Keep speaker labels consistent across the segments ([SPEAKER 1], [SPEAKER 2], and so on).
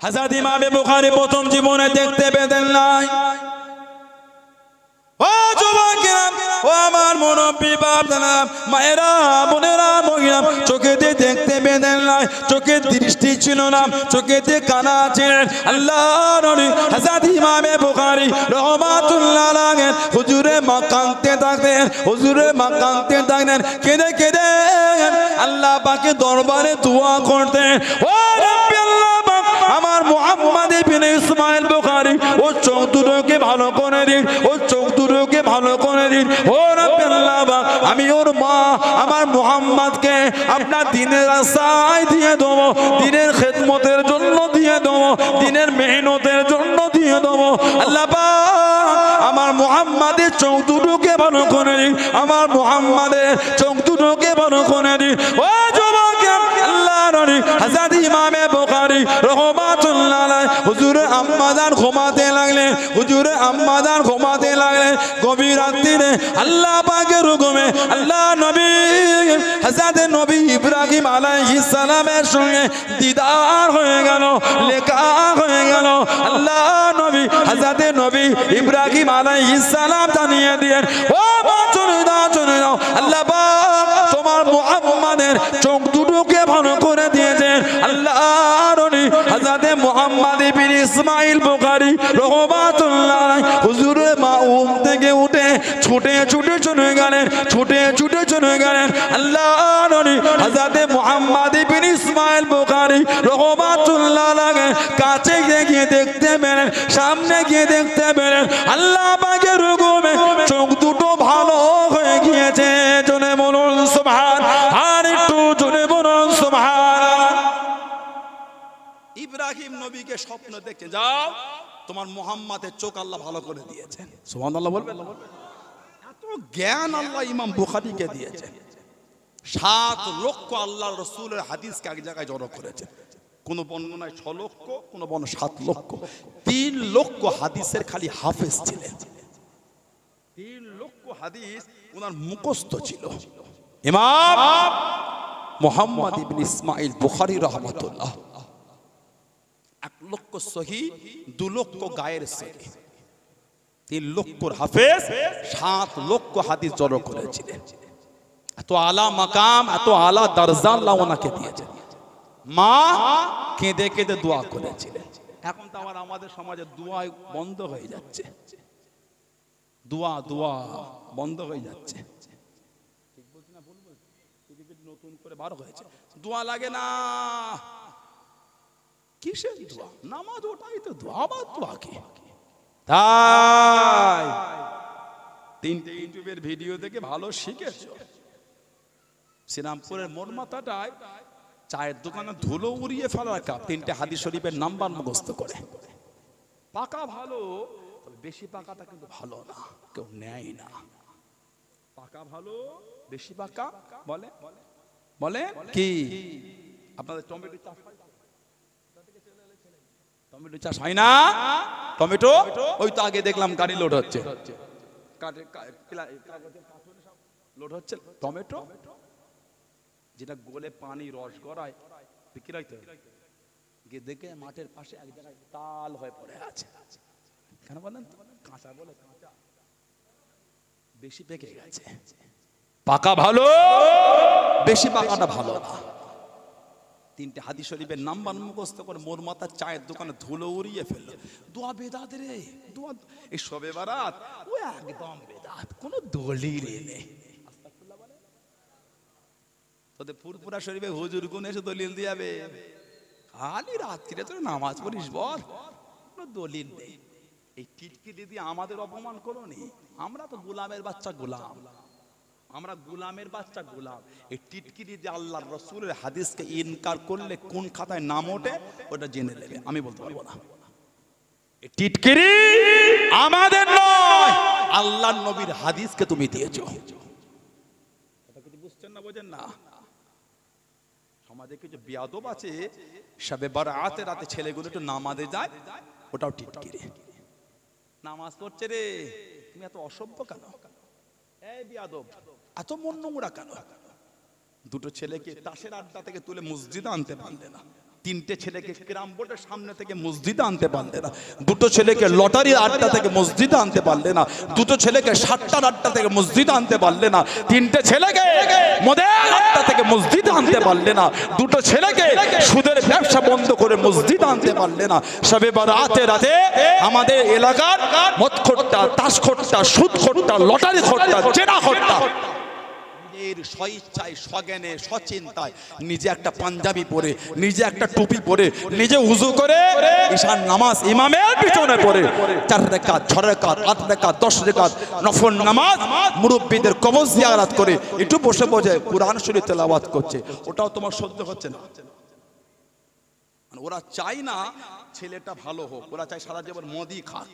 [SPEAKER 1] হযরত ইমাম বুখারী প্রথম জীবনে দেখতে পেতেন নাই। ও যুবকেরা, ও আমার মুরব্বী বাপদাদা, মায়েরা, বোনেরা, মহিলা, চোখেতে দেখতে পেতেন নাই, চোখের দৃষ্টি ছিল না, চোখেতে কানা ছিলেন। আল্লাহর নবী হযরত ইমাম বুখারী রাহমাতুল্লাহ আলাইহি হুজুরে মা কাঁদতে থাকতেন, হুজুরে মা কাঁদতে থাকতেন, কেঁদে কেঁদে আল্লাহ পাকের দরবারে দোয়া করতেন। ও রব্বি আল্লাহ পাক, আমার মুহাম্মদ ইবনে ইসমাইল বুখারী ও চোখ দুটোকে ভালো করে দিন, ও চোখ দুটোকে ভালো করে দিন। ও রব্বি আল্লাহ পাক, আমি ওর মা আমার মুহাম্মদকে আপনার দ্বীনের রাস্তায় দিয়ে দেবো, দ্বীনের খেদমতের জন্য দিয়ে দেবো, দ্বীনের মেহনতের জন্য দিয়ে দেবো। আল্লাহ পাক আমার মুহাম্মাদের চোখ দুটোকে ভালো করে দিন, আমার মুহাম্মাদের চোখ দুটোকে ভালো করে দিন। ও যুবক, আল্লাহর নবী হযরত ইমাম বুখারী রাহমাতুল্লাহ আলাইহি হুজুরে আম্মাজান ঘুমাতে লাগলেন, হুজুরে আম্মাজান ঘুমাতে লাগলেন। গভীর রাত্রিতে আল্লাহ পাকের হুকুমে আল্লাহ নবী হযরত নবী ইব্রাহিম আলাইহিস সালামের সঙ্গে দিদার হয়ে গেল, লেখা হয়ে গেল। আল্লাহ নবী হযরত নবী ইব্রাহিম আলাইহিস সালাম জানিয়ে দিলেন, ও মা চলে দাও, চলে দাও, আল্লাহ পাক তোমার মুহাম্মাদের চোখ দুটোকে ভালো করে দিয়েছেন। আল্লাহর নবী হযরত মুহাম্মদ ইবনে ইসমাইল বুখারী রাহমাতুল্লাহ আলাইহি হুজুরে মা ঘুম থেকে উঠে ছুটে ছুটে চলে গেলেন, ছুটে ছুটে চলে গেলেন। আল্লাহর নবী হযরত মুহাম্মদ ইবনে ইসমাইল বুখারী রাহমাতুল্লাহ আলাইহি কাছে গিয়ে দেখতে পেলেন, সামনে গিয়ে দেখতে পেলেন আল্লাহ পাকের হুকুমে চোখ দুটো ভালো হয়ে গিয়েছে। জোরে বলুন সুবহান, আর একটু জোরে বলুন সুবহান। ইব্রাহিম নবীকে স্বপ্ন দেখে, যাও তোমার মুহাম্মাদের চোখ আল্লাহ ভালো করে দিয়েছেন। সুবহানাল্লাহ বলবেন। এত জ্ঞান আল্লাহ ইমাম বুখারীকে দিয়েছেন। 7 লক্ষ আল্লাহর রাসূলের হাদিসকে এক জায়গায় জড়ো করেছেন। কোন বর্ণনায় 6 লক্ষ, কোন বর্ণনায় 7 লক্ষ। 3 লক্ষ হাদিসের খালি হাফেজ ছিলেন। 3 লক্ষ হাদিস ওনার মুখস্থ ছিল। ইমাম মুহাম্মদ ইবনে ইসমাইল বুখারী রাহমাতুল্লাহ 1 লক্ষ সহিহ, 2 লক্ষ গায়ের সহিহ, 3 লক্ষর হাফেজ, 7 লক্ষ হাদিস জড়ো করেছিলেন। এত আলা মাকাম, এত আলা দরজা আল্লাহ ওনাকে দিয়েছেন। মা কেঁদে কেঁদে দোয়া করেছিলেন। এখন তো আবার আমাদের সমাজে দোয়া বন্ধ হয়ে যাচ্ছে, দোয়া দোয়া বন্ধ হয়ে যাচ্ছে। ঠিক বলছি না ভুল বলছি? নতুন করে বার হয়েছে, দোয়া লাগে না। কিসের দোয়া? নামাজ ওটাই তো দোয়া, আবার দোয়া কি? তাই 3টে ইউটিউবের ভিডিও দেখে ভালো শিখেছো। শ্রীরামপুরের মোড় মাথাটায় চায়ের দোকানে ধুলো উড়িয়ে ফেলার কাপ 3টে হাদিস শরীফের নাম্বার মুখস্থ করে। পাকা ভালো, তবে বেশি পাকাটা কিন্তু ভালো না, কেউ নেয় না। পাকা ভালো, বেশি পাকা বলে বলে কি? আপনাদের টমেটো চাষ হয়? টমেটো চাষ হয় না? টমেটো ওই তো আগে দেখলাম গাড়ি লোড হচ্ছে, লোড হচ্ছে টমেটো, যেটা গোলে পানি রস গড়ায় বিক্রি হয়। তো গিয়ে দেখে মাঠের পাশে এক জায়গায় তাল হয়ে পড়ে আছে। কেন বলেন? কাঁচা বলে, কাঁচা বেশি পেকে গেছে। পাকা ভালো, বেশি পাকাটা ভালো না। 3টে হাদিস শরীফের নাম্বার মুখস্থ করে মোর মাথার চায়ের দোকানে ধুলো উড়িয়ে ফেললো। দোয়া বেদাত রে, দোয়া এই শবে বারাত ও একদম বেদাত, কোনো দলিল নেই। তোদের ফুরফুরা শরীফে হুজুর গুণ এসে দলিল দিয়াবে, খালি রাত্রিরে তোর নামাজ পড়িস বল, কোনো দলিল নেই। এই টিটকিরি দিয়ে আমাদের অপমান করোনি। আমরা তো গোলামের বাচ্চা, গোলাম, আমরা গোলামের বাচ্চা, গোলাম। এই টিটকিরি দিয়ে আল্লাহর রাসূলের হাদিসকে ইনকার করলে কোন খাতায় নাম ওঠে ওটা জেনে নেবে, আমি বলতে পারবো না। এই টিটকিরি আমাদের নয়, আল্লাহর নবীর হাদিসকে তুমি দিয়েছো। কথা কিছু বুঝছেন না, বোঝেন না? সমাজে কিছু বিয়াদব আছে, শবে বারাতে রাতে ছেলেগুলো একটু নামাজে যায়, ওটাও টিটকিরি। নামাজ পড়ছে রে, তুমি এত অসভ্য কেন? এই বিয়াদব, এত মন নোংরা কেন? দুটো ছেলেকে তাসের আড্ডা থেকে তুলে মসজিদে আনতে পারলে না, তিনটে ছেলেকে ক্যারাম বোর্ডের সামনে থেকে মসজিদে আনতে পারলে না, দুটো ছেলেকে লটারির আড্ডা থেকে মসজিদে আনতে পারলে না, দুটো ছেলেকে সাতটার আড্ডা থেকে মসজিদে আনতে পারলে না, তিনটে ছেলেকে মদের আড্ডা থেকে মসজিদে আনতে পারলে না, দুটো ছেলেকে সুদের ব্যবসা বন্ধ করে মসজিদে আনতে পারলে না। সবে বারাতে রাতে আমাদের এলাকার মদখোরটা, তাসখোরটা, সুদখোরটা, লটারি খোরটা, জেনা খোরটা এর স্বইচ্ছায়, সজ্ঞানে, সচিন্তায় নিজে একটা পাঞ্জাবি পরে, নিজে একটা টুপি পরে, নিজে উযু করে ঈশার নামাজ ইমামের পিছনে পড়ে 4 রাকাত, 6 রাকাত, 8 রাকাত, 10 রাকাত নফল নামাজ মুরব্বিদের কবর জিয়ারত করে একটু বসে বসে কুরআন শরীফ তেলাওয়াত করছে, ওটাও তোমার সহ্য হচ্ছে না। মানে ওরা চায় না ছেলেটা ভালো হোক, ওরা চায় সারা জীবন মদই খাক।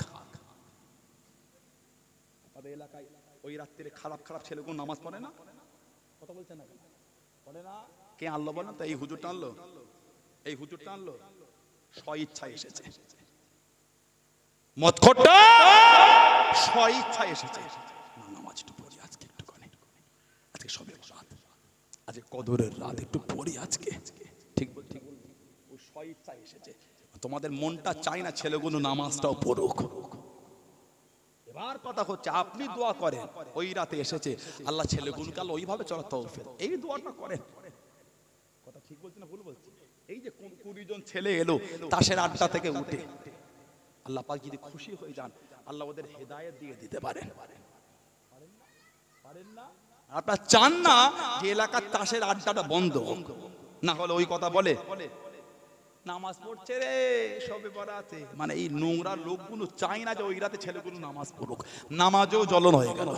[SPEAKER 1] তবে এলাকায় ওই রাত্রিরে খারাপ খারাপ ছেলেগুলো নামাজ পড়ে না, কথা বলছে না, পড়ে না। কে আনলো বলেন তো? এই হুজুরটা আনলো, এই হুজুরটা আনলো, স্বইচ্ছায় এসেছে। মদখোরটা স্বইচ্ছায় এসেছে। নামাজ একটু পড়ি আজকে, একটু করে আজকে সবে রাত, আজকে কদরের রাত, একটু পড়ি আজকে। ঠিক বলছি, ওই স্বইচ্ছায় এসেছে। তোমাদের মনটা চাই না ছেলেগুলো নামাজটাও পড়ুক। এবার কথা হচ্ছে, আপনি দোয়া করেন ওই রাতে এসেছে, আল্লাহ ছেলেগুলোকে আল্লাহ ওইভাবে চলার তৌফিক, এই দোয়াটা করেন। কথা ঠিক বলছি না ভুল বলছি? এই যে 20 জন ছেলে এলো তাসের আড্ডা থেকে উঠে, আল্লাহ পাক যদি খুশি হয়ে যান, আল্লাহ ওদের হেদায়েত দিয়ে দিতে পারেন। পারেন না? আপনারা চান না যে এলাকার তাসের আড্ডাটা বন্ধ, না হলে ওই কথা বলে নামাজ পড়ছে রে সবে বরাতে, মানে এই নোংরা লোকগুলো চাই না যে ওই রাতে ছেলেগুলো নামাজ পড়ুক। নামাজও জ্বলন হয়ে গেল।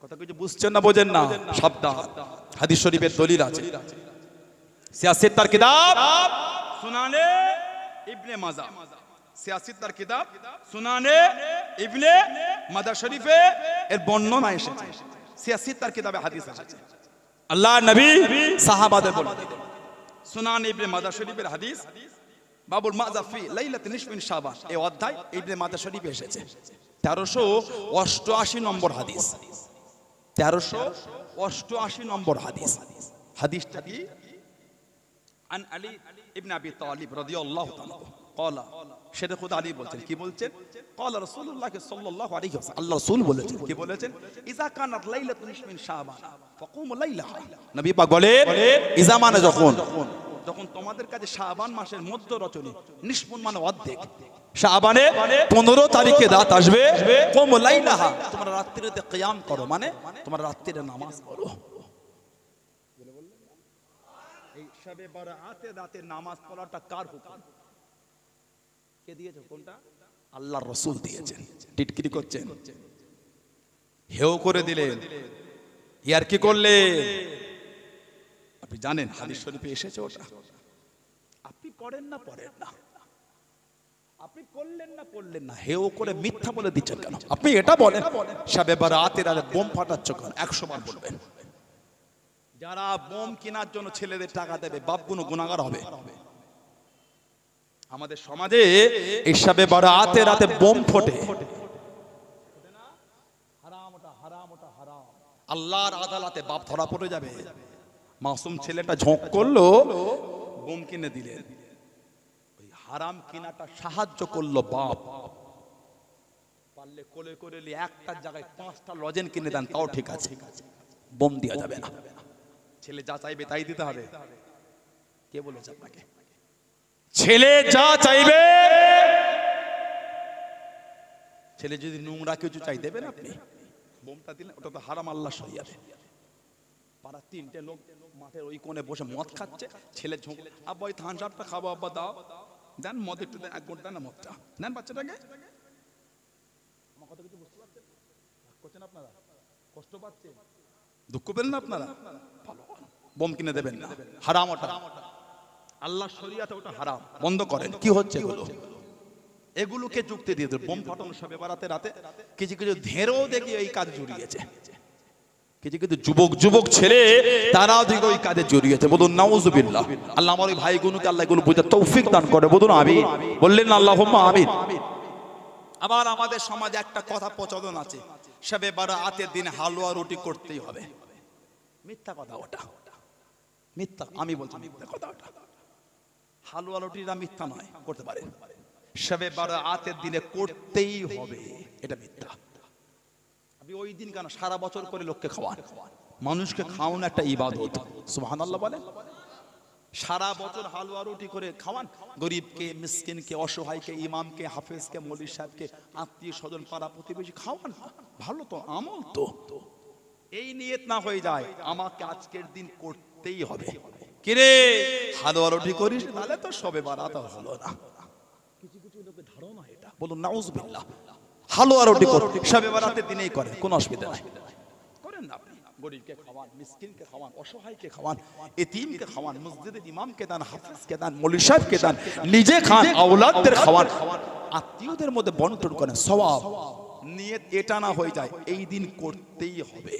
[SPEAKER 1] কথা কিছু বুঝছেন না, বোঝেন না? সাবধান, হাদিস শরীফের দলিল আছে। সিয়াসত তার কিতাব সুনানে ইবনে মাজা, সিয়াসত তার কিতাব সুনানে ইবনে মাজা শরীফে এর বর্ণনা এসেছে। সিয়াসত তার কিতাবে হাদিস এসেছে, আল্লাহ নবী সাহাবাদের বলেন। সুনান ইবনে মাজা শরীফের হাদিস, বাবুল মাজা ফি লাইলাত নিসফিন শাবান, এই অধ্যায় ইবনে মাজা শরীফে এসেছে 1388 নম্বর হাদিস। 1388 নম্বর হাদিস। হাদিসটা কি? আন আলী ইবনে আবি তালিব রাদিয়াল্লাহু তাআলা قال, শেখ খুদা আলী বলছেন, কি বলছেন? قال রাসূলুল্লাহ সাল্লাল্লাহু আলাইহি ওয়াসাল্লাম, আল্লাহ রাসূল বলেছেন, কি বলেছেন? ইজা কানাত লাইলাতুন নিসফিন শাবান ফাকুমু লাইলাহা, নবী পাক বলেন ইজা মানে যখন, যখন তোমাদের কাছে শাবান মাসের মধ্য রজনী, নিসফুন মানে অর্ধেক, শাবানে 15 তারিখে রাত আসবে, কুমু লাইলাহা, তোমরা রাত্রিতে কিয়াম করো, মানে তোমরা রাত্রিতে নামাজ পড়ো। এই শবে বরাতের রাতে নামাজ পড়াটা কার হুকুম? কে দিয়েছে কোনটা? আল্লাহর রাসূল দিয়েছেন। টিটকিরি করছেন, হেও করে দিলেন, ইয়ার কি করলেন? আপনি জানেন হাদিস শরীফে এসেছে ওটা। আপনি করেন না, পড়েন না, আপনি করলেন না, পড়লেন না, হেও করে মিথ্যা বলে দিচ্ছেন কেন? আপনি এটা বলেন শবে বরাতের রাতে বোম ফাটাচ্ছ কেন? 100 বার বলবেন। যারা বোম কেনার জন্য ছেলেদের টাকা দেবে, বাপগুলো গুনাহগার হবে। আমাদের সমাজে এই শবে বরাতের রাতে বোম ফোটে, আল্লাহর আদালতে বাপ ধরা পড়ে যাবে। মাসুম ছেলেটা ঝোঁক করলো, বোম কিনে দিলেন, ওই হারাম কিনাটা সাহায্য করলো বাপ। পারলে কোলে করে একটা জায়গায় 5টা লজেন কিনে দেন, তাও ঠিক আছে, বোম দেওয়া যাবে না। ছেলে যা চাইবে তাই দিতে হবে। কে বলেছে আপনাকে? ছেলে যা চাইবে, ছেলে যদি নোংরা কিছু চাই দেবেন আপনি, বোমটা দিলেন, ওটা তো হারাম, আল্লাহ শরিয়াতে। পাড়া 3টে লোক মাঠের ওই কোণে বসে মদ খাচ্ছে, ছেলে ঝোঁক, আব্বা ওই থামস আপটা খাবো, আব্বা দাও, দেন মদ একটু দেন, 1 ঘন্টা না মদটা নেন বাচ্চাটাকে। আমার কথা কিছু বুঝতে পারছেন? করছেন আপনারা? কষ্ট পাচ্ছেন, দুঃখ পেলেন আপনারা? ভালো, বোম কিনে দেবেন না, হারাম ওটা, আল্লাহ শরিয়াতে ওটা হারাম, বন্ধ করেন। কি হচ্ছে এগুলো? এগুলোকে যুক্তি দিয়ে দেবে বোম ফাটানো শবে বরাতে রাতে। কিছু কিছু ধেরও দেখি এই কাজ জড়িয়েছে, কিছু কিছু যুবক ছেলে তারাও দেখি ওই কাজে জড়িয়েছে। বলুন নাউজুবিল্লাহ। আল্লাহ আমার ওই ভাইগুলোকে আল্লাহ এগুলো বুঝার তৌফিক দান করে, বলুন আমিন। বললেন আল্লাহুম্মা আমিন। আবার আমাদের সমাজে একটা কথা প্রচলন আছে, শবে বরাতের দিন হালুয়া রুটি করতেই হবে। মিথ্যা কথা ওটা, মিথ্যা। আমি বলছি মিথ্যা কথা ওটা। হালুয়া রুটিটা মিথ্যা নয়, করতে পারে। শবে বারাতের দিনে করতেই হবে, এটা মিথ্যা। আপনি ওই দিন কেন সারা বছর করে লোককে খাওয়ান? মানুষকে খাওয়ানো একটা ইবাদত, সুবহানাল্লাহ বলেন। সারা বছর হালুয়া রুটি করে খাওয়ান, গরিবকে, মিসকিনকে, অসহায়কে, ইমামকে, হাফেজকে, মৌলভী সাহেবকে, আত্মীয় স্বজন, পাড়া প্রতিবেশী খাওয়ান, ভালো তো, আমল তো। এই নিয়ত না হয়ে যায় আমাকে আজকের দিন করতেই হবে, কিরে হালুয়া রুটি করিস তাহলে তো শবে বারাত হলো না। কিছু কিছু লোকের ধারণা এটা, বলুন নাউজুবিল্লাহ। হালুয়া রুটি করুন শবে বারাতের দিনেই করেন, কোনো অসুবিধা নাই, করেন না। আপনি গরিবকে খাওয়ান, মিসকিনকে খাওয়ান, অসহায়কে খাওয়ান, এতিমকে খাওয়ান, মসজিদের ইমামকে দেন, হাফেজকে দেন, মৌলভী সাহেবকে দেন, নিজে খান, আওলাদদের খাওয়ান, আত্মীয়দের মধ্যে বন্টন করেন, সওয়াব। নিয়ত এটা না হয়ে যায় এই দিন করতেই হবে,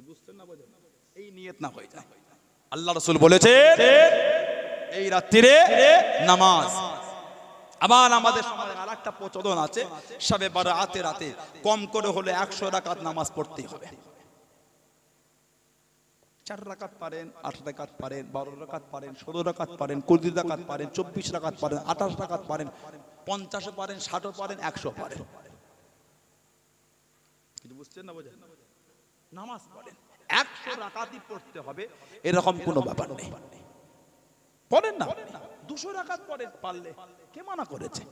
[SPEAKER 1] বুঝছেন না? বোঝেন, এই নিয়ত না হয়ে যায়। আল্লাহ রাসূল বলেছেন এই রাত্রিরে নামাজ। আবার আমাদের সমাজে আরেকটা প্রচলন আছে, শবে বারাতের রাতে কম করে হলে 100 রাকাত নামাজ পড়তেই হবে। 4 রাকাত পারেন, 8 রাকাত পারেন, 12 রাকাত পারেন, 16 রাকাত পারেন, 20 রাকাত পারেন, 24 রাকাত পারেন, 28 রাকাত পারেন, 50 পারেন, 60 পারেন, 100 পারেন। কিছু বুঝছেন না? বোঝেন, নামাজ পড়েন 100 রাকাতই পড়তে হবে এরকম কোনো ব্যাপার নেই। পড়েন না 200 রাকাত পড়েন পারলে, কে মানা করেছে?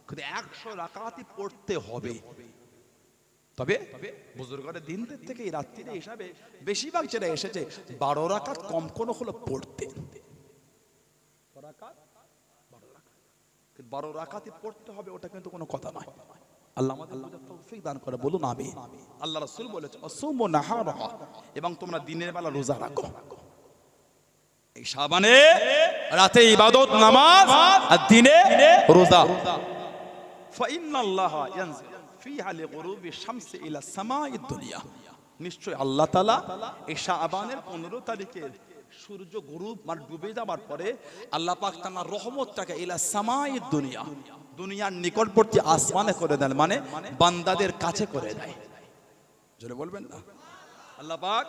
[SPEAKER 1] কিন্তু 100 রাকাতই পড়তে হবে। তবে বুজুর্গদের দিন থেকে এই রাত্রিতে হিসাবে বেশিরভাগ যেটা এসেছে 12 রাকাত কম কোনো হলো পড়তে। 12 রাকাতই পড়তে হবে, ওটা কিন্তু কোনো কথা নয়। আল্লাহ আমাদের বুঝার তৌফিক দান করে, বলুন আমিন। আল্লাহ রাসূল বলেছে আসুমু নাহারাহা, এবং তোমরা দিনের বেলা রোজা রাখো। এই শাবানে রাতে ইবাদত নামাজ আর দিনে রোজা। ফাইন্নাল্লাহা ইয়ানজিলু ফিহা লিগুরুবি শামসি ইলা সামাইদ দুনিয়া, নিশ্চয় আল্লাহ তাআলা এই শাবানের 15 তারিখে সূর্য গরুব মানে ডুবে যাবার পরে আল্লাহ পাক তাআলা রহমতটাকে ইলা সামাইদ দুনিয়া, দুনিয়ার নিকটবর্তী আসমানে করে দেন, মানে বান্দাদের কাছে করে দেয়। জোরে বলবেন না? আল্লাহ পাক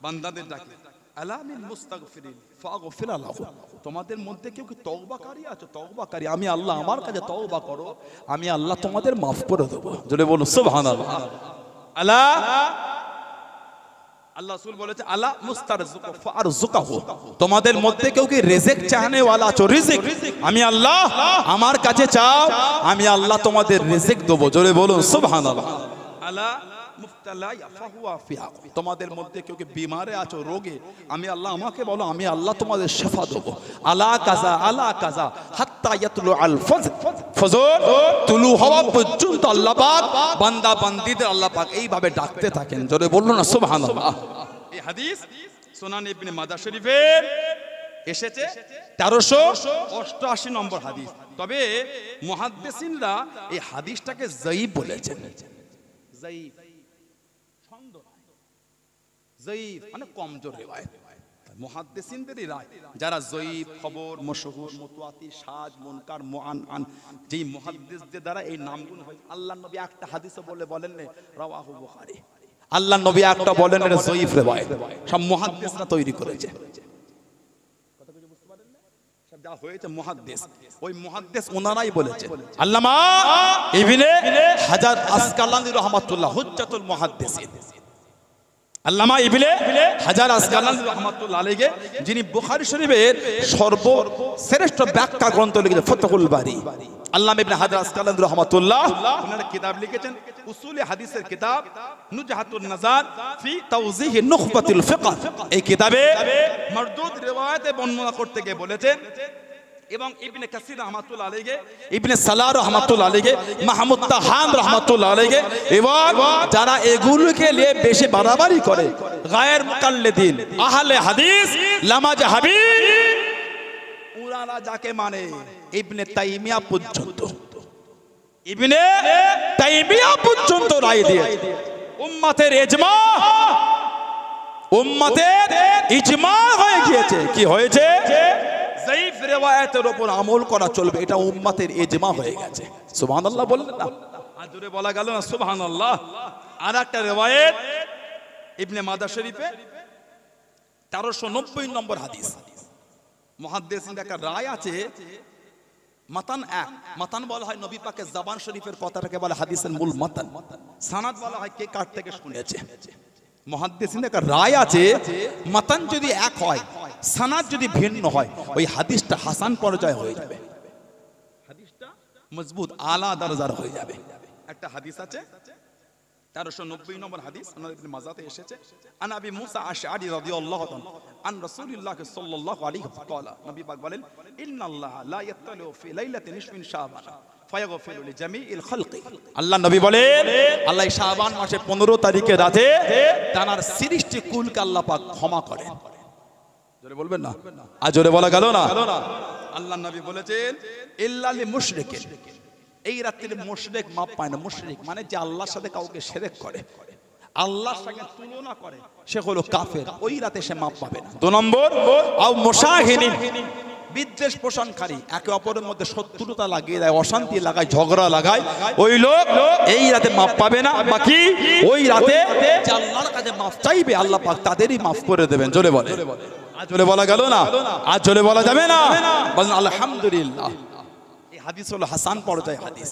[SPEAKER 1] বান্দাদের ডাকে আলা মিন মুস্তাগফিরিন ফাগফির লাহু, তোমাদের মধ্যে কেউ কি তওবাকারী আছে? তওবাকারী আমি আল্লাহ, আমার কাছে তওবা করো, আমি আল্লাহ তোমাদের মাফ করে দেব। জোরে বলুন সুবহানাল্লাহ। আলা, আল্লাহ রাসূল বলেছে আলা মুস্তারযিকু ফারযুকাহু, তোমাদের মধ্যে কেউ কি রিজিক চাহনে ওয়ালা আছো? রিজিক আমি আল্লাহ, আমার কাছে চাও, আমি আল্লাহ তোমাদের রিজিক দেব। জোরে বলুন সুবহানাল্লাহ। আলা মুফতালা ফাহুয়া ফিহা, তোমাদের মধ্যে কেউ কি বিমারে আছো, রোগে, আমি আল্লাহ, আমাকে বলো, আমি আল্লাহ তোমাদের শিফা দেব। আলা কাজা আলা কাজা হাত্তা ইয়াতলু আল ফজর, ফজর তুলু হওয়া পর্যন্ত আল্লাহ পাক বান্দা বান্দীদের আল্লাহ পাক এইভাবে ডাকতে থাকেন। জোরে বলুন না সুবহানাল্লাহ। এই হাদিস সুনান ইবনে মাজাহ শরীফের এসেছে 1388 নম্বর হাদিস। তবে মুহাদ্দিসিনরা এই হাদিসটাকে যায়ীফ বলেছেন। যায়ীফ যায়ীফ মানে কমজোর রিওয়ায়াত, মুহাদ্দিসিনদেরই রায়। যারা যায়ীফ খবর, মশহুর, মুতওয়াতির, শায, মুনকার, মুআনআন, যেই মুহাদ্দিসদের দ্বারা এই নামগুলো হয়, আল্লাহর নবী একটা হাদিসে বলেন রাওয়াহু বুখারী, আল্লাহর নবী একটা বলেন এটা যায়ীফ রিওয়ায়াত, সব মুহাদ্দিসরা তৈরি করেছে। কথা কিছু বুঝতে পারেন না? সব যা হয়েছে মুহাদ্দিস, ওই মুহাদ্দিস ওনারাই বলেছে। আল্লামা ইবনে হাজার আসকালানী রাহমাতুল্লাহ হুজ্জাতুল মুহাদ্দিসিন, আল্লামা ইবনে হাজার আসকালানী রাহমাতুল্লাহ আলাইহি, যিনি বুখারী শরীফের সর্বশ্রেষ্ঠ ব্যাখ্যা গ্রন্থ লিখেছেন ফাতহুল বারী। আল্লামা ইবনে হাজার আসকালানী রাহমাতুল্লাহ ওনারা কিতাব লিখেছেন উসুলে হাদিসের কিতাব নুজহাতুন নাজার ফি তাওযীহ নুখবাতুল ফিকহ। এই কিতাবে মারদুদ রিওয়ায়াতে বর্ণনা করতে গিয়ে বলেছেন, এবং ইবনে কাসির রাহমাতুল্লাহ আলাইহি, ইবনে সালাহ রাহমাতুল্লাহ আলাইহি, মাহমুদ তাহান রাহমাতুল্লাহ আলাইহি, এবং যারা এগুলোকে নিয়ে বেশি বাড়াবাড়ি করে গায়ের মুকাল্লিদিন আহলে হাদিস লামাজ হাবিব, উনারা যাকে মানে ইবনে তাইমিয়া পর্যন্ত, ইবনে তাইমিয়া পর্যন্ত রায় দিয়েছে। উম্মতের ইজমা, উম্মতের ইজমা হয়ে গিয়েছে। কি হয়েছে? যায়ীফ রিওয়ায়াতের উপর আমল করা চলবে, এটা উম্মতের ইজমা হয়ে গেছে। সুবহানাল্লাহ বললেন না? আজরে বলা গেল না সুবহানাল্লাহ। আর একটা রিওয়ায়াত ইবনে মাজাহ শরীফে 1390 নম্বর হাদিস, মুহাদ্দিসিনদের একটা রায় আছে, মাতান এক, মাতান বলা হয় নবী পাকের জবান শরীফের কথাটাকে বলে হাদিসের মূল মাতান, সানাদ বলা হয় কে কার থেকে শুনেছে। মুহাদ্দিসিনদের একটা রায় আছে, মাতান যদি এক হয়, সানাদ যদি ভিন্ন হয়, ওই হাদিসটা হাসান পর্যায়ে হয়ে যাবে, হাদিসটা মজবুত আলা দরজার হয়ে যাবে। একটা হাদিস আছে 1390 নম্বর হাদিস, সুনান ইবনে মাজাতে এসেছে, আন আবি মুসা আশআরী রাদিয়াল্লাহু তাআলা আন রাসূলিল্লাহ সাল্লাল্লাহু আলাইহি ওয়াসাল্লাম, নবী পাক বলেন, ইন্নাল্লাহ লা ইয়াত্তালু ফি লাইলাতি নিসফিন শাবান ফায়াগফিরু লিজামিইল খালকি। আল্লাহ নবী বলেন, আল্লাহ শাবান মাসের 15 তারিখে রাতে তার সৃষ্টি কুলকে আল্লাহ পাক ক্ষমা করেন। জোরে বলবেন না, আর জোরে বলা গেল না। আল্লাহ নবী বলেছেন, ইল্লা লিল মুশরিকিন, এই রাত্রিতে মুশরিক মাপ পায় না। মুশরিক মানে যে আল্লাহর সাথে কাউকে শিরক করে, আল্লাহর সঙ্গে তুলনা করে, সে হলো কাফের, ওই রাতে সে মাপ পাবে না। 2 নম্বর, আও মুশাহিনিন, বিদ্বেষ পোষণকারী, একে অপরের মধ্যে শত্রুতা লাগিয়ে দেয়, অশান্তি লাগায়, ঝগড়া লাগায়, ওই লোক এই রাতে মাপ পাবে না। বাকি ওই রাতে যে আল্লাহর কাছে মাপ চাইবে, আল্লাহ পাক তাদেরই মাফ করে দেবেন। জোরে বলে, আজ জোরে বলা গেল না, আজ জোরে বলা যাবে না, বলেন আলহামদুলিল্লাহ। হাদিস হলো হাসান পর্যায়ে হাদিস।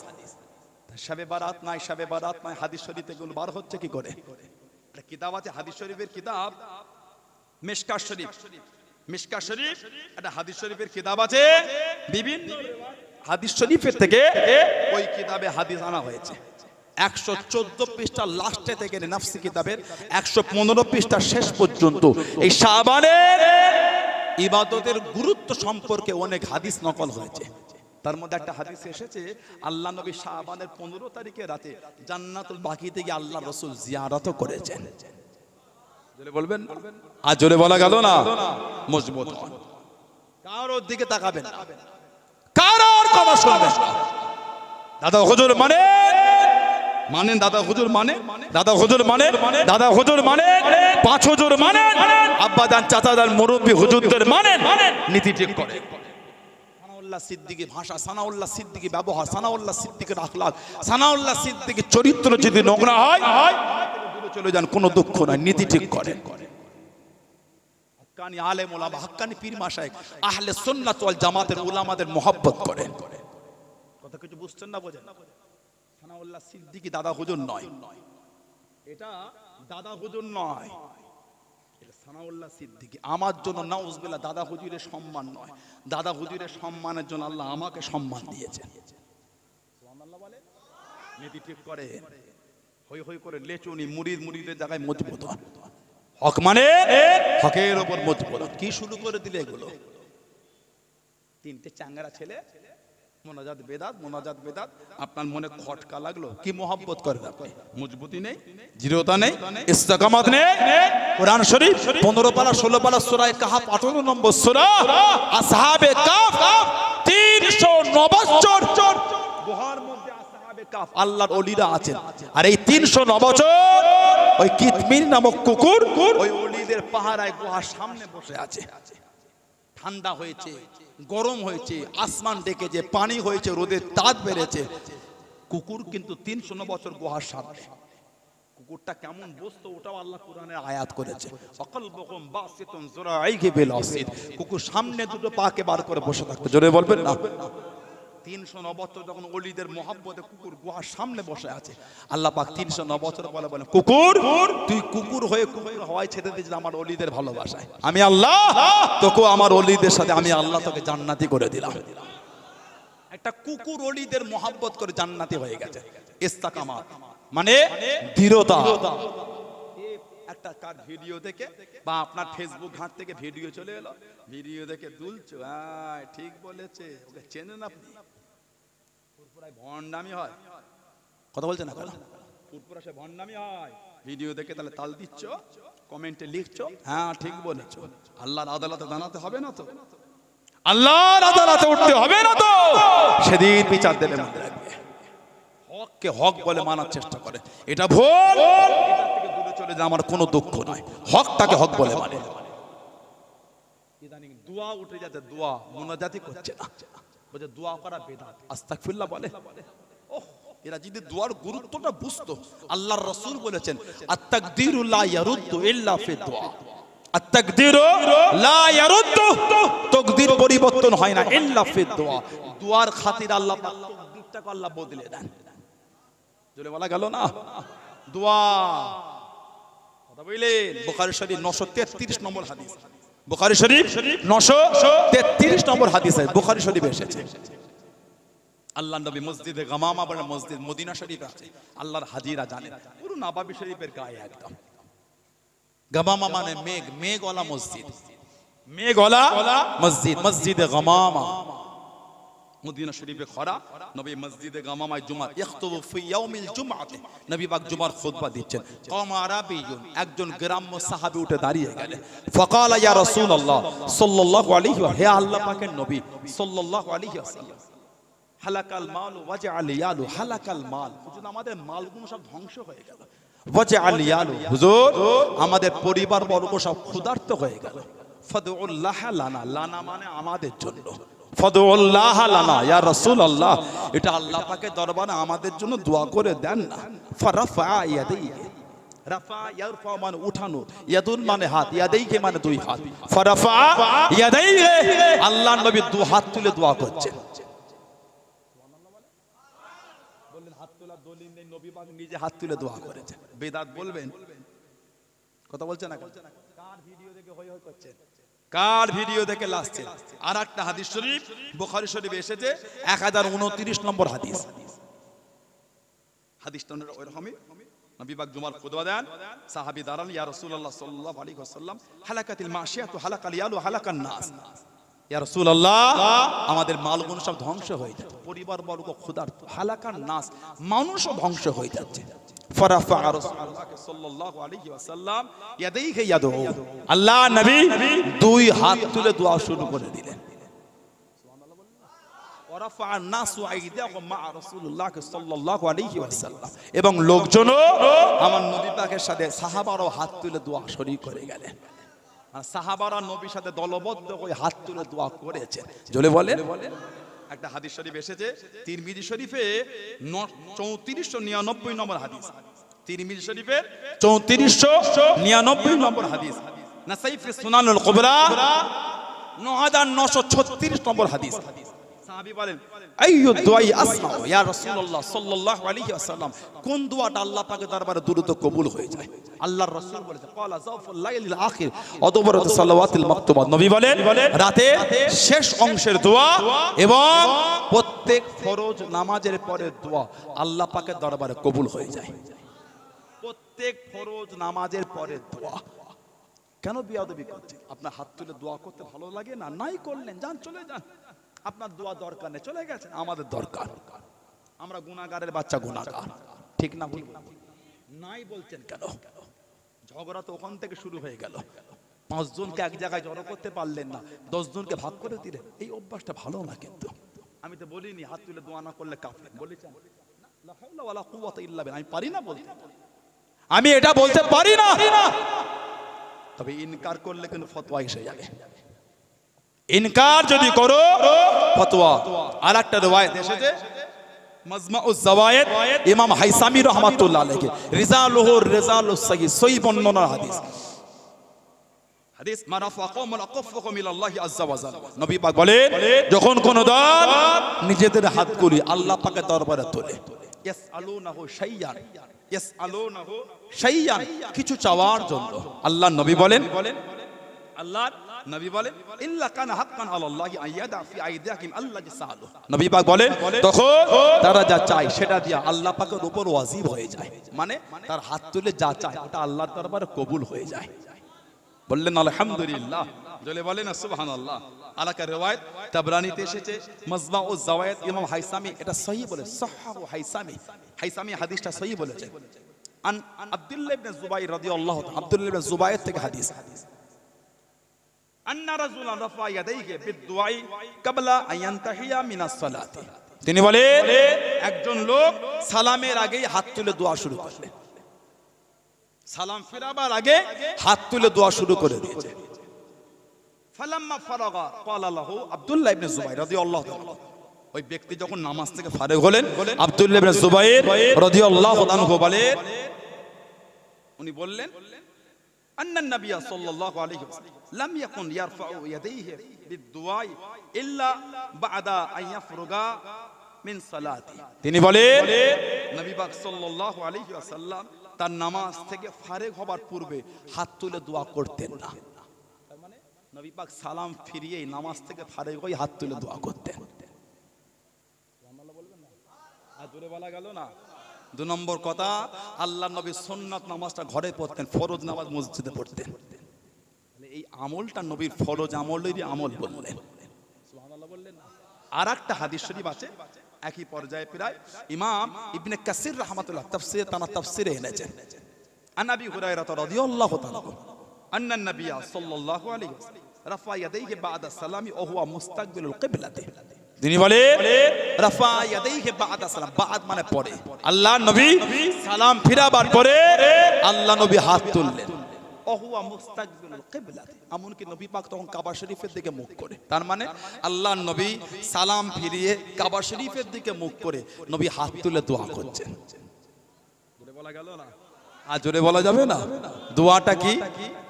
[SPEAKER 1] শবে বারাত নাই, শবে বারাত নাই, হাদিস শরীফে গুলো বার হচ্ছে কি করে? একটা কিতাব আছে হাদিস শরীফের কিতাব, মিশকাত শরীফ। মিশকাত শরীফ একটা হাদিস শরীফের কিতাব আছে, বিভিন্ন হাদিস শরীফের থেকে ওই কিতাবে হাদিস আনা হয়েছে। 114 পৃষ্ঠা লাস্টে থেকে নাফসি কিতাবের 115 পৃষ্ঠা শেষ পর্যন্ত এই শাবানের ইবাদতের গুরুত্ব সম্পর্কে অনেক হাদিস নকল হয়েছে। তার মধ্যে একটা হাদিস এসেছে, আল্লাহ নবী শাবানের 15 তারিখে রাতে জান্নাতুল বাকিতে গিয়ে আল্লাহ রাসূল জিয়ারত করেছেন। জোরে বলবেন, আর জোরে বলা গেল না, মজবুত হন, কারোর দিকে তাকাবেন না, কারোর কথা শুনবেন না। দাদা হুজুর মানে মানেন, দাদা হুজুর মানে, দাদা হুজুর মানে, দাদা হুজুর মানে, 5 হুজুর মানে, আব্বা জান চাচা জান মুরব্বি হুজুরদের মানে, নীতি ঠিক করে। সানাউল্লাহ সিদ্দিকী ভাষা, সানাউল্লাহ সিদ্দিকী ব্যবহার, সানাউল্লাহ সিদ্দিকীর আখলাক, সানাউল্লাহ সিদ্দিকীর চরিত্র যদি নোংরা হয়, দূরে চলে যান, কোনো দুঃখ নাই, নীতি ঠিক করে। হাক্কানি আলেম ওলামা, হাক্কানি পীর মাশায়েখ, আহলে সুন্নাত ওয়াল জামাতের উলামাদের মহব্বত করেন। কথা কিছু বুঝছেন না, বোঝেন? সানাউল্লাহ সিদ্দিকী দাদা হুজুর নয়, এটা দাদা হুজুর নয়, এটা সানাউল্লাহ সিদ্দিকী। আমার জন্য নাউজুবিল্লাহ দাদা হুজুরের সম্মান নয়, দাদা হুজুরের সম্মানের জন্য আল্লাহ আমাকে সম্মান দিয়েছেন। সুবহানাল্লাহ বলে, নীতি ঠিক করে, হই হই করে লেচুনি মুরিদের জায়গায় মজবুত হন। হক মানে হকের উপর মজবুত। কি শুরু করে দিলে এগুলো? 3টে চাঙ্গারা ছেলে, মোনাজাত বেদাত, মোনাজাত বেদাত। আপনার মনে খটকা লাগলো, কি মোহাব্বত করেন আপনি? মজবুতি নেই, দৃঢ়তা নেই, ইস্তেকামত নেই। কোরআন শরীফ 15 পারা 16 পারা সূরা কাহফ 18 নম্বর সূরা, আসহাবে কাহফ 309 বছর গুহার মধ্যে আসহাবে কাহফ আল্লাহর ওলিরা আছেন। আর এই 309 বছর ওই কিতমির নামক কুকুর ওই ওলিদের পাহারায় গুহার সামনে বসে আছে। ঠান্ডা হয়েছে, গরম হয়েছে, আসমান ডেকেছে, পানি হয়েছে, রোদের তাপ বেড়েছে, কুকুর কিন্তু 309 বছর গুহার সামনে। কুকুরটা কেমন বসতো ওটাও আল্লাহ কোরআনের আয়াত করেছে। ফাকালবুহুম বাসিতুন যুরাইহি বিল আসিদ, কুকুর সামনে দুটো পাকে বার করে বসে থাকতো। জোরে বলবেন না। 309 বছর যখন ওলিদের মহব্বতে কুকুর গুহার সামনে বসে আছে, আল্লাহ পাক 309 বছর বলে বলেন, কুকুর তুই কুকুর হয়ে কুকুর হওয়ায় ছেড়ে দিয়েছিস আমার ওলিদের ভালোবাসায়, আমি আল্লাহ তোকে আমার ওলিদের সাথে আমি আল্লাহ তোকে জান্নাতি করে দিলাম। একটা কুকুর ওলিদের মহব্বত করে জান্নাতি হয়ে গেছে। ইস্তেকামাত মানে দৃঢ়তা। একটা কার ভিডিও দেখে বা আপনার ফেসবুক ঘাট থেকে ভিডিও চলে এলো, ভিডিও দেখে দুলছো, হ্যাঁ ঠিক বলেছে, ওকে চেনেন আপনি? পুরপুরায় ভণ্ডামি হয়, কথা বলছে না কেন? পুরপুরা সে ভণ্ডামি হয়। ভিডিও দেখে তাহলে তাল দিচ্ছ, কমেন্টে লিখছো, হ্যাঁ ঠিক বলেছো। আল্লাহর আদালতে জানাতে হবে না তো? আল্লাহর আদালতে উঠতে হবে না তো? সেদিন বিচার দেবে, মনে রাখবে। হককে হক বলে মানার চেষ্টা করে, এটা ভুল, এটা থেকে দূরে চলে যায়, আমার কোনো দুঃখ নাই। হকটাকে হক বলে মানে। ইদানিং দোয়া উঠে যাচ্ছে, দোয়া মুনাজাতি করছে না, বলে দোয়া করা বেদাত, আস্তাগফিরুল্লাহ বলে। ওহ, এরা যদি দোয়ার গুরুত্বটা বুঝতো, আল্লাহর রাসূল বলেছেন, আত-তাকদীরু লা ইয়ারুদ্দু ইল্লা ফি দুআ, আত-তাকদীরু লা ইয়ারুদ্দু, তাকদীর পরিবর্তন হয় না ইল্লা ফিদ দুআ, দুআর খাতির আল্লাহ পাক তাকদীরটাকে আল্লাহ বদলে দেন। জোরে বলা গেল না দোয়া, কথা বললেন। বুখারী শরীফ 933 নম্বর হাদিস, বুখারী শরীফ 933 নম্বর হাদিসে বুখারী শরীফে এসেছে। আল্লাহ নবী মসজিদে গামামা বলে মসজিদ মদিনা শরীফে আছে, আল্লাহর হাজিরা জানেন পুরো নববী শরীফের গায়ে একদম। গামামা মানে মেঘ, মেঘওয়ালা মসজিদ, মেঘওয়ালা মসজিদ, মসজিদে গামামা মদিনা শরীফে খরা। নবী মসজিদে গামামায় জুমা ইখতুবু ফি ইয়াউমিল জুমআতি, নবী পাক জুমার খুতবা দিচ্ছেন। কামা আরাবিয়ুন, একজন গ্রাম্য সাহাবী উঠে দাঁড়িয়ে গেলেন। ফাকালা ইয়া রাসূলুল্লাহ সাল্লাল্লাহু আলাইহি ওয়া, হে আল্লাহ পাকের নবী সাল্লাল্লাহু আলাইহি ওয়াসাল্লাম, হালাকাল মাল ওয়াজআল ইয়ালু, হালাকাল মাল, হুজুর আমাদের মালগুলো সব ধ্বংস হয়ে গেল। ওয়াজআল ইয়ালু, হুজুর আমাদের পরিবার বর্গ সব ক্ষুধার্ত হয়ে গেল। ফাদউল্লাহ লানা, লানা মানে আমাদের জন্য, ফাদউল্লাহ লানা ইয়া রাসূলুল্লাহ, এটা আল্লাহ পাকের দরবারে আমাদের জন্য দোয়া করে দেন না। ফারাফা ইয়াদাইহি, রাফা ইয়ারফা মানে উঠানো, ইয়াদুন মানে হাত, ইয়াদাইহি মানে দুই হাত। ফারাফা ইয়াদাইহি, আল্লাহর নবী দুই হাত তুলে দোয়া করছেন। বললেন হাত তোলা দলিল নেই, নবী পাক নিজে হাত তুলে দোয়া করেছেন। বেদাত বলবেন, কথা বলছেন না? কার ভিডিও দেখে হই হই করছেন? কার ভিডিও দেখে লাসছে? আর একটা হাদিস শরীফ বুখারী শরীফে এসেছে 1029 নম্বর হাদিস। হাদিসটা ওইরকমই, নবী পাক জুমার খুতবা দেন, সাহাবী দাঁড়ান, ইয়া রাসূলুল্লাহ সাল্লাল্লাহু আলাইহি ওয়াসাল্লাম, হালাকাতিল মাশিয়াতু হালাকাল ইয়ালু হালাকান নাস, ইয়া রাসূলুল্লাহ আমাদের মালগুলো সব ধ্বংস হয়ে যাচ্ছে, পরিবার বর্গ ক্ষুধার্ত, হালাকান নাস মানুষও ধ্বংস হয়ে যাচ্ছে। ফারাফা রাসূলুল্লাহ সাল্লাল্লাহু আলাইহি ওয়াসাল্লাম ইয়াদাইহি ইয়াদউ, আল্লাহ নবী দুই হাত তুলে দোয়া শুরু করে দিলেন। সুবহানাল্লাহ বললেন না? ওয়ারাফা আন-নাসু আইদিয়াহুম মা রাসূলুল্লাহ সাল্লাল্লাহু আলাইহি ওয়াসাল্লাম, এবং লোকজনও আমার নবী পাকের সাথে সাহাবারাও হাত তুলে দোয়া শরীক করে গেলেন। আর সাহাবারা নবীর সাথে দলবদ্ধ হয়ে হাত তুলে দোয়া করেছে। জোরে বলেন। একটা হাদিস শরীফ এসেছে তিরমিজি শরীফে 3499 নম্বর হাদিস, তিরমিজি শরীফের 3499 নম্বর হাদিস, নাসাই ফি সুনানুল কুবরা 9936 নম্বর হাদিস। সাহাবী বলেন, আইয়ু দুআই আসমাউ ইয়া রাসূলুল্লাহ সাল্লাল্লাহু আলাইহি ওয়াসাল্লাম, কোন দোয়াটা আল্লাহ পাকের দরবারে দ্রুত কবুল হয়ে যায়? আল্লাহর রাসূল বলেছেন, ক্বালা যাওফুল লাইলিল আখির অদবরাত সালাওয়াতিল মাকতুবা, নবী বলেন রাতে শেষ অংশের দোয়া এবং প্রত্যেক ফরজ নামাজের পরে দোয়া আল্লাহ পাকের দরবারে কবুল হয়ে যায়। প্রত্যেক ফরজ নামাজের পরে দোয়া। কেন বিয়াদবি করছেন? আপনার হাত তুলে দোয়া করতে ভালো লাগে না? নাই করলেন, যান চলে যান, আপনার দোয়া দরকার নেই, চলে গেছেন। আমাদের দরকার, আমরা গুনাহগারের বাচ্চা, গুনাহগার, ঠিক না ভুল? নাই বলছেন কেন? ঝগড়া তো ওখান থেকে শুরু হয়ে গেল। 5 জনকে এক জায়গায় জড়ো করতে পারলেন না, 10 জনকে ভাগ করে দিলেন। এই অভ্যাসটা ভালো না কিন্তু। আমি তো বলিনি হাত তুলে দোয়া না করলে কাফের, বলেছেন লা হাওলা ওয়ালা কুওয়াতা ইল্লা বিল্লাহ, আমি পারি না বলতে, আমি এটা বলতে পারি না। তবে ইনকার করলে কিন্তু ফতোয়া এসে যাবে। ইনকার যদি করো ফতোয়া। আর একটা riwayat এসেছে মাজমাউজ জাওয়ায়েদ, ইমাম হাইসামি রাহমাতুল্লাহ আলাইহি, রিজালুহু রিজালুস সহিহ, সহিহ বর্ণনার হাদিস। হাদিস মারাফা কওমুন আকাফফুকুম ইলাল্লাহি আযজা ওয়া জাল, নবী পাক বলেন যখন কোন দল নিজেদের হাতগুলি আল্লাহ পাকের দরবারে তোলে, ইয়াসআলুনাহু শাইয়ান, ইয়াসআলুনাহু শাইয়ান, কিছু চাওয়ার জন্য, আল্লাহর নবী বলেন, আল্লাহর নবী বলেন ইল্লা কানা হাক্কান আলাল্লাহি আইয়াদা ফি আইদিয়াহিম আল্লাযী সাআলু, নবী পাক বলেন তখন তারা যা চায় সেটা দিয়া আল্লাহ পাকের উপর ওয়াজিব হয়ে যায়। মানে তার হাত তুলে যা চায় ওটা আল্লাহর দরবারে কবুল হয়ে যায়। বললেন আলহামদুলিল্লাহ, জলে বলেন সুবহানাল্লাহ। আলাকা riwayat তাবরানীতে এসেছে, মাজমাউজ জাওয়ায়েদ, ইমাম হাইসামি এটা সহিহ বলে, সাহহাহু হাইসামি, হাইসামি হাদিসটা সহিহ বলেছে। আন আব্দুল্লাহ ইবনে জুবাইর রাদিয়াল্লাহু তাআলা, আব্দুল্লাহ ইবনে জুবাইর থেকে হাদিস, আন্না রাজুলান রাফা ইয়াদাইহি বিদ-দুআই ক্বাবলা আন ইয়ানতাহিয়া মিনাস সালাতি, তিনি বলেন একজন লোক সালামের আগেই হাত তুলে দোয়া শুরু করলেন, সালাম ফেরাবার আগে হাত তুলে দোয়া শুরু করে দিয়েছে। ফালাম্মা ফারাগা ক্বালা লাহু আব্দুল্লাহ ইবনে জুবাইর রাদিয়াল্লাহু তাআলা, ওই ব্যক্তি যখন নামাজ থেকে ফারেগ হলেন, আব্দুল্লাহ ইবনে জুবাইর রাদিয়াল্লাহু আনহু বলেন, উনি বললেন
[SPEAKER 2] আন্নান নবী সাল্লাল্লাহু আলাইহি ওয়াসাল্লাম লাম ইয়াকুন ইয়ারফাউ ইয়াদাইহি বিদ-দুআই ইল্লা বা'দা আন ইয়াফরুগা মিন সালাতি।
[SPEAKER 1] তিনি বলেন
[SPEAKER 2] নবী পাক সাল্লাল্লাহু আলাইহি ওয়াসাল্লাম তার নামাজ থেকে ফারেগ হবার পূর্বে হাত তুলে দোয়া করতেন না। তার মানে নবী পাক সালাম ফিরিয়েই নামাজ থেকে ফারেগ হয়ে হাত তুলে দোয়া করতেন। সুবহানাল্লাহ বলবেন না? আর জোরে বলা গেল না? 2 নম্বর কথা, আল্লাহর নবী সুন্নাত নামাজটা ঘরে পড়তেন, ফরজ নামাজ মসজিদে পড়তেন। তাহলে এই আমলটা নবীর ফরজ আমলেরই আমল বললেন। সুবহানাল্লাহ বললেন না? আর একটা হাদিস শরীফ আছে একই পর্যায়ে প্রায়, ইমাম ইবনে কাসির রাহমাতুল্লাহ তাফসীরে এনেছেন। আন আবি হুরায়রা রাদিয়াল্লাহু তাআলা আন্না নবী সাল্লাল্লাহু আলাইহি ওয়াসাল্লাম রাফা ইয়াদাইহি বা'দা সালামি ওয়া হুয়া মুস্তাকবিলুল কিবলাতি।
[SPEAKER 1] তিনি বলেন
[SPEAKER 2] রাফা ইয়াদাইহি বা'দা সালাম, বা'দ মানে পরে,
[SPEAKER 1] আল্লাহ নবী
[SPEAKER 2] সালাম ফিরাবার পরে আল্লাহ নবী হাত তুললেন ওহুয়া মুস্তাকবিলুল কিবলাতি, এমনকি নবী পাক তখন কাবা শরীফের দিকে মুখ করে। তার মানে আল্লাহর নবী সালাম ফিরিয়ে কাবা শরীফের দিকে মুখ করে নবী হাত তুলে দোয়া করছেন। জোরে বলা গেল না?
[SPEAKER 1] আর জোরে বলা যাবে না? দোয়াটা কি?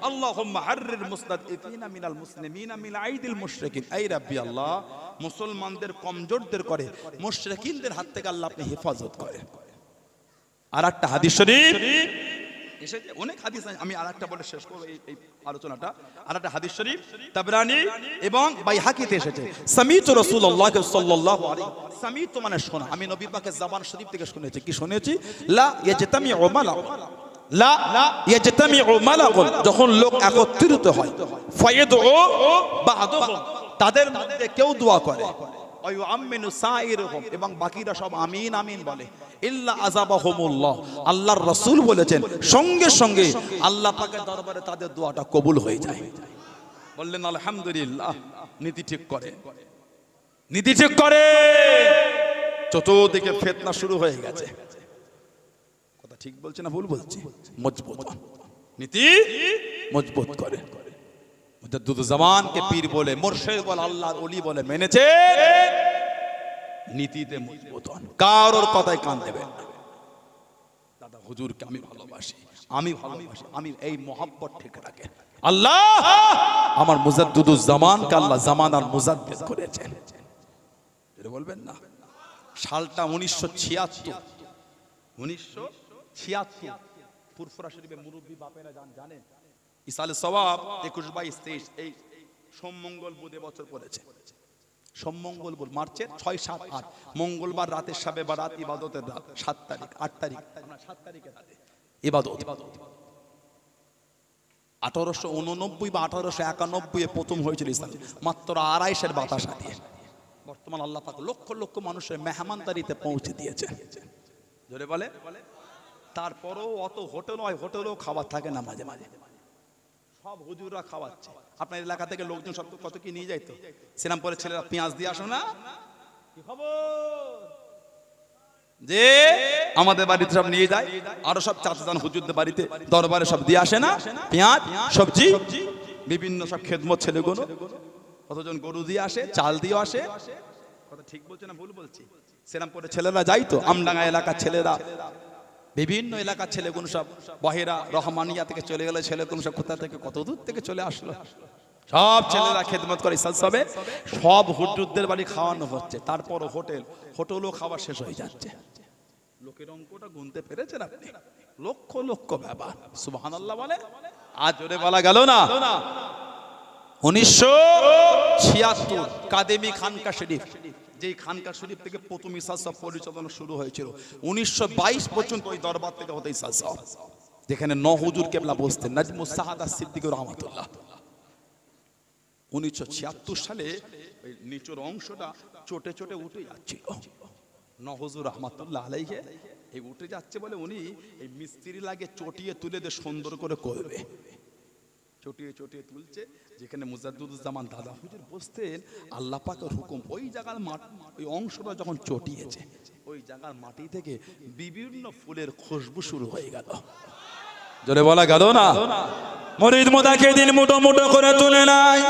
[SPEAKER 2] আল্লাহুম্মা হাররির মুস্তাদঈফিনা মিনাল মুসলিমিনা মিন আইদিল মুশরিকিন। এই রাব্বি আল্লাহ, মুসলমানদের কমজোরদের করে মুশরিকিনদের হাত থেকে আল্লাহ আপনি হেফাজত করেন।
[SPEAKER 1] আর একটা হাদিস শরীফ
[SPEAKER 2] এসেছে, অনেক হাদিস আছে, আমি আরেকটা বলে শেষ করব এই আলোচনাটা। আরেকটা হাদিস শরীফ তাবরানী এবং বাইহাকিতে এসেছে, সামিতু রাসূলুল্লাহ সাল্লাল্লাহু আলাইহি, সামিতু মানে শোনা, আমি নবী পাকের জবান শরীফ থেকে শুনেছি। কি শুনেছি? লা ইয়াজতামিউ মালাক, লা ইয়াজতামিউ মালাকুন, যখন লোক একত্রিত হয়, ফায়াদউ বা'দুহুম, তাদের মধ্যে কেউ দোয়া করে, ওয়ায়ুআমিনু সাইরুহুম, এবং বাকিরা সব আমিন আমিন বলে, ইল্লা আযাবাহুমুল্লাহ, আল্লাহর রাসূল বলেছেন সঙ্গে সঙ্গে আল্লাহ পাকের দরবারে তাদের দোয়াটা কবুল হয়ে যায়। বললেন আলহামদুলিল্লাহ। নীতি ঠিক করে, নীতি ঠিক করে, চতুর্দিকে ফিতনা শুরু হয়ে গেছে। কথা ঠিক বলছে না ভুল বলছি? মজবুত নীতি মজবুত করে। মুজাদ্দিদুজ্জামানকে পীর বলে, মুর্শিদ বলে, আল্লাহর ওলি বলে মেনেছে, নীতিতে মজবুত হন, কারোর কথায় কান দেবেন না। দাদা হুজুরকে আমি ভালোবাসি, আমি ভালোবাসি, আমি এই মহব্বত ঠিক রাখে। আল্লাহ আমার মুজাদ্দিদুজ্জামানকে আল্লাহ জামানার মুজাদ্দিদ করেছেন। এটা বলবেন না? সালটা 1976, 1976 ফুরফুরা শরীফে মুরব্বী বাপেরা জানেন, ইসালে সওয়াব 21, 22, 23 এই সোমমঙ্গল বুধে বছর পড়েছে। সোমমঙ্গল বুধ মার্চের 6, 7, 8, মঙ্গলবার রাতে শাবে বারাত, ইবাদতের রাত, 7 তারিখ, 8 তারিখ, আমরা 7 তারিখে রাতে ইবাদত। 1889 বা 1891 এ প্রথম হয়েছিল ইসলাম, মাত্র 250 বাতাসা দিয়ে। বর্তমান আল্লাহ পাক লক্ষ লক্ষ মানুষের মেহমানদারিতে পৌঁছে দিয়েছে। জোরে বলে। তারপরেও অত হোটেল হয়, হোটেলেও খাবার থাকে না, মাঝে মাঝে সব হুজুররা খাওয়াচ্ছে। আপনার এলাকা থেকে লোকজন সব কত কি নিয়ে যায়, তো শ্রীরামপুরে ছেলেরা পেঁয়াজ দিয়ে আসো না, কি খবর যে আমাদের বাড়িতে সব নিয়ে যায়, আরো সব চাচাজান হুজুরদের বাড়িতে দরবারে সব দিয়ে আসে না পেঁয়াজ, সবজি, বিভিন্ন সব খেদমত ছেলেগুলো, কতজন গরু দিয়ে আসে, চাল দিয়ে আসে। কথা ঠিক বলছে না ভুল বলছি? শ্রীরামপুরে ছেলেরা যাই তো, আমডাঙ্গা এলাকার ছেলেরা, বিভিন্ন এলাকার ছেলেগুলো সব বহেরা রহমানিয়া থেকে চলে গেলে, ছেলেগুলো সব কোথা থেকে কত দূর থেকে চলে আসলো, সব ছেলেরা খেদমত করে সবে সব হুজুরদের বাড়ি খাওয়ানো হচ্ছে। তারপর হোটেলও খাওয়া শেষ হয়ে যাচ্ছে। লোকের অঙ্কটা গুনতে পেরেছেন আপনি? লক্ষ লক্ষ ব্যাপার। সুবহানাল্লাহ বলে। আজ জোরে বলা গেল না? 1976 কাদেমি খানকা শরীফ, যেই খানকা শরীফ থেকে প্রথম ইসাল সব পরিচালনা শুরু হয়েছিল, 1922 পর্যন্ত ওই দরবার থেকে হতো ইসাল সব, যেখানে 9 হুজুর কেবলা বসতেন, নাজমুস সাহাদা সিদ্দিক রহমাতুল্লাহ। 1976 সালে ওই নিচের অংশটা চটে চটে উঠে যাচ্ছিল, 9 হুজুর রহমাতুল্লাহ আলাইহি এই উঠে যাচ্ছে বলে উনি এই মিস্ত্রি লাগে চটিয়ে তুলে দিয়ে সুন্দর করে করবে, চটিয়ে চটিয়ে তুলছে। যেখানে মুজাদ্দিদুজ্জামান দাদা হুজুর বসতেন, আল্লাহ পাকের হুকুম ওই জায়গার মাটি, ওই অংশটা যখন চটিয়েছে, ওই জায়গার মাটি থেকে বিভিন্ন ফুলের খুশবু শুরু হয়ে গেল।
[SPEAKER 1] জোরে বলা গেল না? মুরিদ মুদাকে দিন মুঠো মুঠো করে তুলে নাই।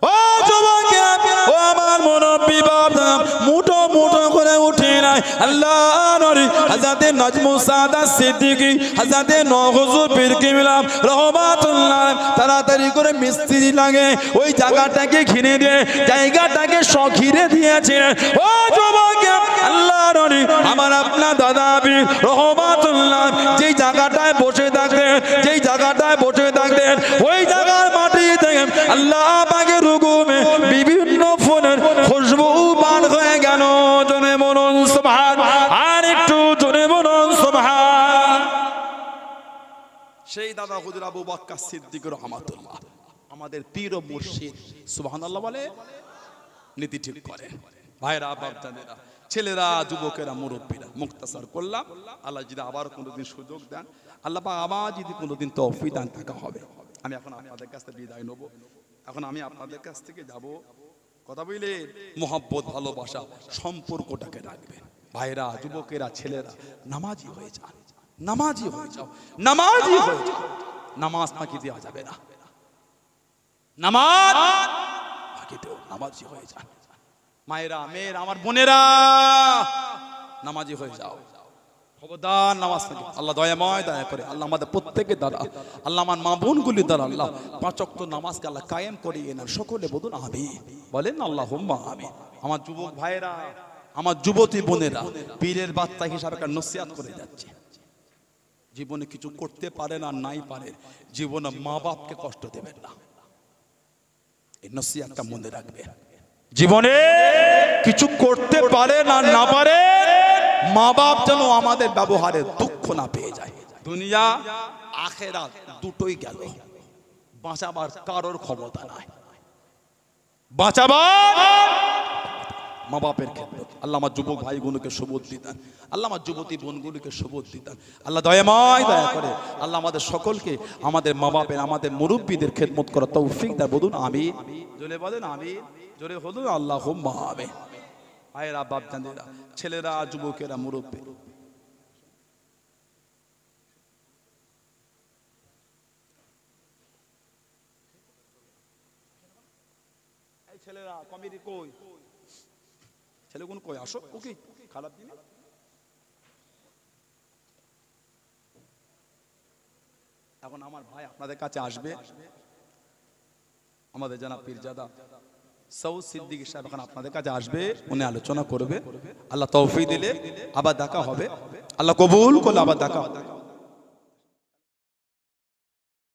[SPEAKER 1] ও যুবক, ও আমার মুরব্বি বাপ, মুঠো মুঠো করে উঠে নাই। আল্লাহ নবী হযরতে নাজমুস সাদাত সিদ্দিকী হযরতে নওহুজুর পীর কিবলা রহমাতুল্লাহ তাড়াতাড়ি করে মিস্ত্রি লাগে ওই জায়গাটাকে ঘিরে দিয়ে জায়গাটাকে ঘিরে দিয়েছে। ও যুবক আল্লাহর নবী আমার আপনার দাদা পীর রহমাতুল্লাহ যেই জায়গাটায় বসে থাকতেন যেই জায়গাটায় বসে থাকতেন ওই জায়গার মাটিতে আল্লাহ পাকের হুকুমে বিভিন্ন ফুলের খুশবু বার হয়ে গেল। জোরে বলুন সুবহান, আর একটু জোরে বলুন সুবহান।
[SPEAKER 2] সেই দাদা হুজুর আবু বকর সিদ্দিক রহমাতুল্লাহ আমাদের পীর ও মুর্শিদ সুবহানাল্লাহ বলে নীতি ঠিক করে। ভাইরা বাপদাদেরা ছেলেরা যুবকেরা মুরব্বীরা মুক্তাসার করলাম। আল্লাহ যদি আবার কোনোদিন সুযোগ দেন, আল্লাহ পাক আবার যদি কোনোদিন তৌফিক দান থাকা হবে, আমি এখন আপনাদের কাছ থেকে বিদায় নেব। এখন আমি আপনাদের কাছ থেকে যাব, কথা বলে মোহাব্বত ভালোবাসা সম্পর্কটাকে রাখবেন। ভাইরা যুবকেরা ছেলেরা নামাজি হয়ে যান, নামাজি হয়ে যাও, নামাজি হয়ে যাও। নামাজ ফাঁকি দেওয়া যাবে না, নামাজ ফাঁকি দেও, নামাজি হয়ে যান। মায়েরা মেয়েরা আমার বোনেরা নামাজি হয়ে যাও, খবরদার নামাজ ফাঁকি। আল্লাহ দয়াময় দয়া করে আল্লাহ আমাদের প্রত্যেকের দ্বারা, আল্লাহ আমার মা বোনগুলির দ্বারা আল্লাহ 5 ওয়াক্ত নামাজকে আল্লাহ কায়েম করিয়ে নেন। সকলে বলুন আমিন, বলেন আল্লাহুম্মা আমিন। আমার যুবক ভাইরা আমার যুবতী বোনেরা পীরের বার্তা হিসাবে নসিহত করে যাচ্ছে। জীবনে কিছু করতে পারেন আর নাই পারেন, জীবনে মা বাপকে কষ্ট দেবেন না, এই নসিহতটা মনে রাখবেন। জীবনে কিছু করতে পারেন আর না পারে, মা বাপ যেন আমাদের ব্যবহারে দুঃখ না পেয়ে যায়। দুনিয়া আখেরাত দুটোই গেল, বাঁচাবার কারোর ক্ষমতা নাই, বাঁচাবার মা বাপের ক্ষেত্রে। আল্লাহ আমার যুবক ভাইগুলোকে সুবুদ্ধি দেন, আল্লাহ আমার যুবতী বোনগুলোকে সুবুদ্ধি দেন। আল্লাহ দয়াময় দয়া করে আল্লাহ আমাদের সকলকে আমাদের মা বাপের আমাদের মুরব্বীদের খেদমত করার তৌফিক দেন। বলুন আমিন, জোরে বলেন আমিন, জোরে বলুন আল্লাহুম্মা আমিন। ভাইয়েরা বাপজানেরা ছেলেরা যুবকেরা মুরব্বী, এই ছেলেরা কমিটি কই, ছেলেগুলো কই আসো, ওকে খারাপ দিন। এখন আমার ভাই আপনাদের কাছে আসবে, আমাদের জানা পীরজাদা সৌদ সিদ্দিক সাহেব এখন আপনাদের কাছে আসবে, উনি আলোচনা করবে। আল্লাহ তৌফিক দিলে আবার দেখা হবে, আল্লাহ কবুল করলে আবার দেখা হবে।